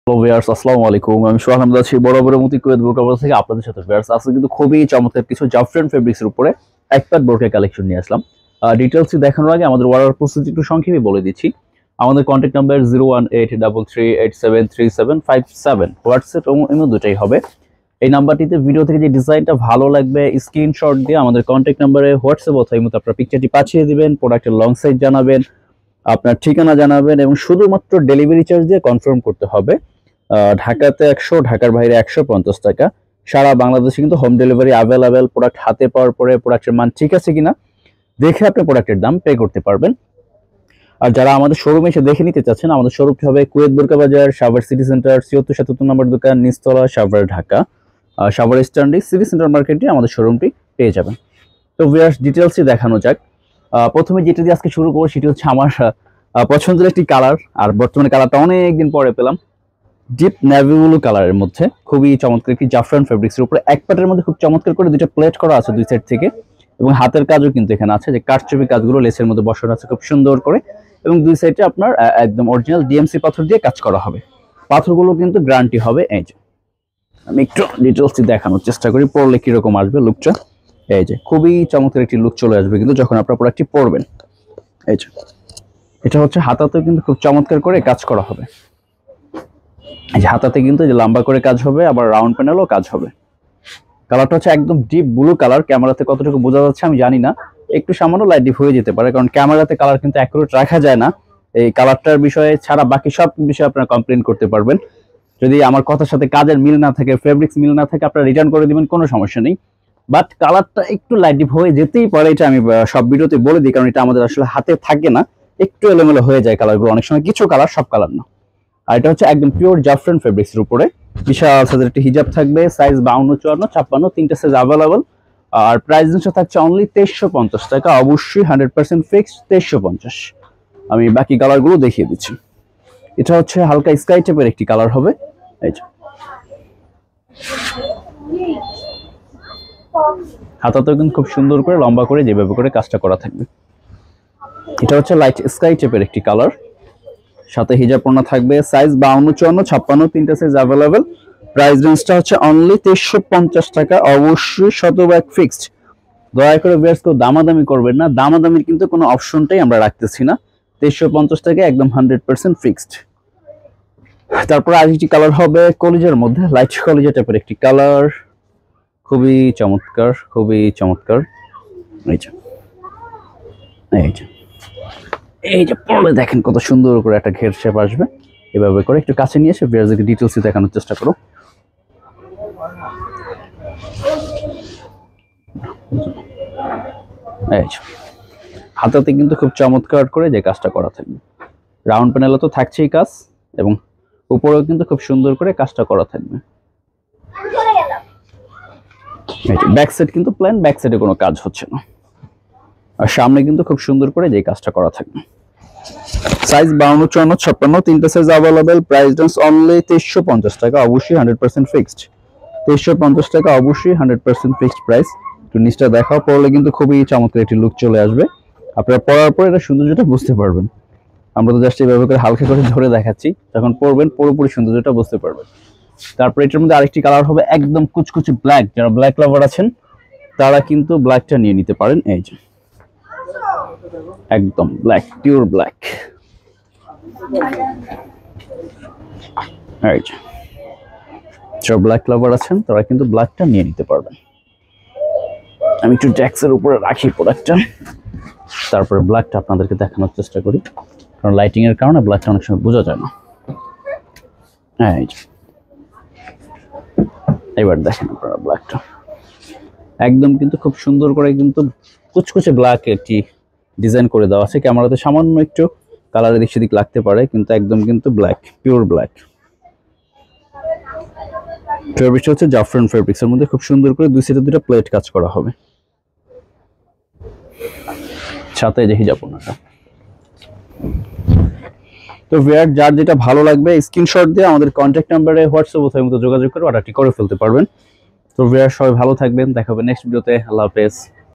Hello viewers, আসসালামু আলাইকুম। আমি সোহাগ আহমেদ আছি বরাবরের মতো কুয়েত বোরকা বাজার থেকে আপনাদের সাথে। ভিউয়ার্স, আজকে কিন্তু খুবই চমৎকার কিছু জাফরান ফেব্রিক্সের উপরে একপাত বোরকা কালেকশন নিয়ে আসলাম। ডিটেইলস দেখানোর আগে আমাদের অর্ডার প্রসেস একটু সংক্ষেপে বলে দিচ্ছি। আমাদের কন্ট্যাক্ট নাম্বার 01833373757, হোয়াটসঅ্যাপ এবং ইমো দুটাই হবে। এই নাম্বারটিতে ভিডিও থেকে যে ডিজাইনটা ভালো লাগবে স্ক্রিনশট দিয়ে আমাদের কন্ট্যাক্ট নাম্বারে হোয়াটসঅ্যাপ অথবা ইমোতে আপনার পিকচারটি পাঠিয়ে দিবেন, প্রোডাক্টের লং সাইজ জানাবেন, আপনার ঠিকানা জানাবেন এবং শুধুমাত্র ডেলিভারি চার্জ দিয়ে কনফার্ম করতে হবে। ঢাকাতে 100, ঢাকার বাইরে 150 টাকা। সারা বাংলাদেশে কিন্তু হোম ডেলিভারি অ্যাভেলেবেল। প্রোডাক্ট হাতে পাওয়ার পরে প্রোডাক্টের মান ঠিক আছে কিনা দেখে আপনি প্রোডাক্টের দাম পে করতে পারবেন। আর যারা আমাদের শোরুমে এসে দেখে নিতে চাচ্ছেন, আমাদের শোরুমটি হবে কুয়েত বোরকা বাজার, সাভার সিটি সেন্টার, 74-77 নম্বর দোকান, নিচতলা, সাভার, ঢাকা। সাভার স্ট্যান্ডে সিটি সেন্টার মার্কেটে আমাদের শোরুমটি পেয়ে যাবেন। তো ভিউয়ার্স, ডিটেইলসই দেখানো যাক। প্রথমে যেটা দিয়ে আজকে শুরু করবো সেটি হচ্ছে আমার পছন্দের একটি কালার, আর বর্তমানে কালারটা অনেকদিন পরে পেলাম। ডিপ নেভি ব্লু কালারের মধ্যে খুবই চমৎকার একটি জাফরান ফেব্রিক্সের উপরে এক পাটের মধ্যে খুব চমৎকার করে দুইটা প্লেট করা আছে দুই সাইড থেকে, এবং হাতের কাজও কিন্তু এখানে আছে, যে কারচুপি কাজগুলো লেসের মধ্যে বসানো আছে খুব সুন্দর করে, এবং দুই সাইডে আপনার একদম অরিজিনাল ডিএমসি পাথর দিয়ে কাজ করা হবে। পাথরগুলো কিন্তু গ্যারান্টি হবে। এই যে আমি একটু ডিটেইলসটি দেখানোর চেষ্টা করি, পরলে কিরকম আসবে লুকটা। এই যে খুবই চমৎকার একটি লুক চলে আসবে কিন্তু যখন আপনার প্রোডাক্টটি পরবেন। এই যে এটা হচ্ছে হাতাতেও কিন্তু খুব চমৎকার করে কাজ করা হবে। এই যে হাতাতে কিন্তু যে লম্বা করে কাজ হবে, আবার রাউন্ড প্যানেলও কাজ হবে। কালারটা হচ্ছে একদম ডিপ ব্লু কালার। ক্যামেরাতে কতটুকু বোঝা যাচ্ছে আমি জানি না, একটু সামান্য লাইট ডিপ হয়ে যেতে পারে, কারণ ক্যামেরাতে কালার কিন্তু অ্যাকুরেট রাখা যায় না। এই কালারটার বিষয়ে ছাড়া বাকি সব বিষয়ে আপনারা কমপ্লেন করতে পারবেন। যদি আমার কথার সাথে কাজের মিল না থাকে, ফেব্রিক্স মিল না থাকে, আপনারা রিটার্ন করে দিবেন, কোনো সমস্যা নেই। বাট কালারটা একটু লাইট ডিপ হয়ে যেতেই পারে, এটা আমি সব ভিডিওতে বলে দিই, কারণ এটা আমাদের আসলে হাতে থাকে না, একটু এলোমেলো হয়ে যায় কালারগুলো অনেক সময়, কিছু কালার, সব কালার না। আর এটা হচ্ছে একদম পিওর জাফরান ফেব্রিক্সের উপরে বিশাল সাইজের একটি হিজাব থাকবে, সাইজ 52, 54, 56, তিনটা সাইজ অ্যাভেলেবল। আর প্রাইস রেঞ্জটা থাকছে অনলি 2350 টাকা, অবশ্যই 100% ফিক্সড 2350। আমি বাকি কালারগুলো দেখিয়ে দিচ্ছি। এটা হচ্ছে হালকা স্কাই টাইপের একটি কালার হবে। এই যে হাতাতেও কিন্তু খুব সুন্দর করে লম্বা করে যেভাবে করে কাজটা করা থাকবে। এটা হচ্ছে লাইট স্কাই টাইপের একটি কালার, সাথে হিজাব পরনা থাকবে, সাইজ 52, 54, 56, তিনটা সাইজ অ্যাভেলেবেল। প্রাইস রেঞ্জটা হচ্ছে অনলি 2350 টাকা, অবশ্যই শতভাগ ফিক্সড। দয়া করে ভিউয়ার্স কেউ দামাদামি করবেন না, দামাদামির কিন্তু কোনো অপশনটাই আমরা রাখতেছি না। 2350 টাকা একদম 100% ফিক্সড। তারপর আরেকটি কালার হবে কলিজার মধ্যে, লাইট কলিজা টাইপের একটি কালার, খুবই চমৎকার, খুবই চমৎকার। এই যে এই যে এই যে পরে দেখেন কত সুন্দর করে একটা ঘের শেপ আসবে। এভাবে করে একটু কাছে নিয়ে এসে ভিউয়ারদেরকে ডিটেইলসে দেখানোর চেষ্টা করো। এই যে হাতাতে কিন্তু খুব চমৎকার করে যে কাজটা করা থাকবে। রাউন্ড প্যানেলে তো থাকছেই কাজ, এবং উপরেও কিন্তু খুব সুন্দর করে কাজটা করা থাকবে। ব্যাক সাইড কিন্তু প্লেন, ব্যাক সাইডে কোনো কাজ হচ্ছে না। আর সামনে কিন্তু খুব সুন্দর করে যে কাজটা করা থাকবে। সাইজ 52, 54, 56, তিনটা size available. Price range only 2350 টাকা, অবশ্যই 100% ফিক্সড। 2350 টাকা, অবশ্যই 100% ফিক্সড প্রাইস। একটু নিচটা দেখাও, পরলে কিন্তু খুবই চমৎকার একটি লুক চলে আসবে। আপনারা পরার পর এটা সৌন্দর্যটা বুঝতে পারবেন। আমরা তো জাস্ট এইভাবে করে হালকা করে ধরে দেখাচ্ছি, যখন পরবেন পুরোপুরি সৌন্দর্যটা বুঝতে পারবেন। তারপর এটার মধ্যে আরেকটি কালার হবে একদম কুচকুচে ব্ল্যাক। যারা ব্ল্যাক লাভার আছেন তারা কিন্তু ব্ল্যাকটা নিয়ে নিতে পারেন। এই যে একদম ব্ল্যাক, পিওর ব্ল্যাক। এই যে যারা ব্ল্যাক লাভার আছেন তারা কিন্তু ব্ল্যাকটা নিয়ে নিতে পারবেন। আমি একটু ডেস্কের উপরে রাখি প্রোডাক্টটা, তারপরে ব্ল্যাকটা আপনাদেরকে দেখানোর চেষ্টা করি, কারণ লাইটিং এর কারণে ব্ল্যাকটা অনেক সময় বোঝা যায় না। এই যে এবার দেখেন আপনারা ব্ল্যাকটা একদম কিন্তু খুব সুন্দর করে কিন্তু কুচকুচে ব্ল্যাক একটি ডিজাইন করে দেওয়া আছে। ক্যামেরাতে সামান্য একটু কালারের দিক সেদিক লাগতে পারে, কিন্তু একদম কিন্তু ব্ল্যাক, পিওর ব্ল্যাক। ফেব্রিক্সটা হচ্ছে জাফরান ফেব্রিক্সের মধ্যে খুব সুন্দর করে দুই সাইডে দুটো প্লেট কাজ করা হবে, সাথে যে হিজাব ওড়নাটা। তো ভিউয়ার যার যেটা ভালো লাগবে স্ক্রিনশট দিয়ে আমাদের কন্ট্যাক্ট নাম্বারে হোয়াটসঅ্যাপ অথবা মতো যোগাযোগ করে অর্ডারটি করে ফেলতে পারবেন। তো ভিউয়ার সবাই ভালো থাকবেন, দেখা হবে নেক্সট ভিডিওতে। আল্লাহ হাফেজ।